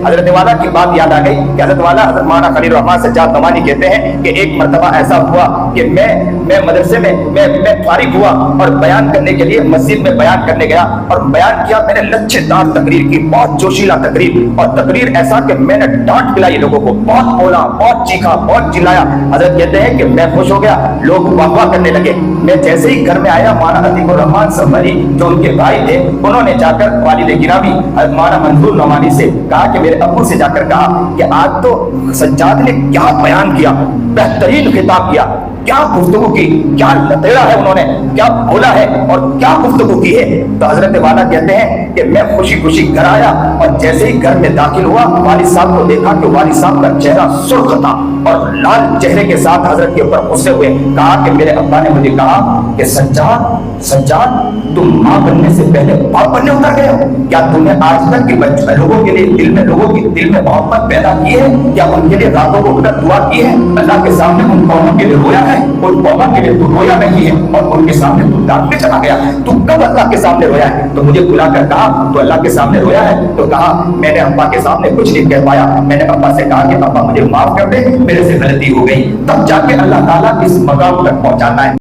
حضرت والا کی بات یاد آ گئی کہ حضرت والا حضرت مولانا خلیل الرحمن سجاد نعمانی کہتے ہیں کہ ایک مرتبہ ایسا ہوا کہ میں مدرسے میں فارغ ہوا اور بیان کرنے کے لیے مسجد میں بیان کرنے گیا اور بیان کیا. میں نے لچھے دار تقریر کی, بہت جوشیلا تقریر, اور تقریر ایسا کہ میں نے ڈانٹ پلائی لوگوں کو, بہت بولا, بہت چیخا, بہت چلایا. حضرت کہتے ہیں کہ میں خوش ہو گیا, لوگ واہ واہ کرنے لگے. میں جیسے ہی گھر میں آیا, مولانا عتیق الرحمان سمری جو ان کے بھائی تھے, انہوں نے جا کر والد گرامی مولانا منظور نعمانی سے کہا کہ میرے ابو سے جا کر کہا کہ آج تو سجاد نے کیا بیان کیا, بہترین خطاب کیا, کیا گفتگو کی, کیا لتیڑا ہے انہوں نے, کیا بولا ہے اور کیا گفتگو کی ہے. تو حضرت والا کہتے ہیں کہ میں خوشی خوشی گھر آیا اور جیسے ہی گھر میں داخل ہوا, والد صاحب کو دیکھا کہ والد صاحب کا چہرہ سرخ تھا اور لال چہرے کے ساتھ حضرت کے اوپر غصے ہوئے. کہا کہ میرے ابا نے مجھے کہا کہ سجاد تم ماں بننے سے پہلے باپ بننے اتر گئے ہو. کیا تم نے آج تک کے لوگوں کے لیے لوگوں کے دل میں محبت پیدا کی ہے؟ کیا ان کے لیے راتوں کو اٹھ کر دعا کی ہے؟ اللہ کے سامنے ان قوموں کے لیے رویا ہے, ان قوموں کے لیے تو رویا نہیں ہے اور ان کے سامنے تو ڈانٹنے چلا گیا. تو کب اللہ کے سامنے رویا ہے؟ تو مجھے بلا کر کہا تو اللہ کے سامنے رویا ہے. تو کہا میں نے ابا کے سامنے کچھ نہیں کہہ پایا, میں نے ابا سے کہا کہ ابا مجھے معاف کر دے, میرے سے غلطی ہو گئی. تب جا کے اللہ تعالیٰ اس مقام تک پہنچاتا ہے.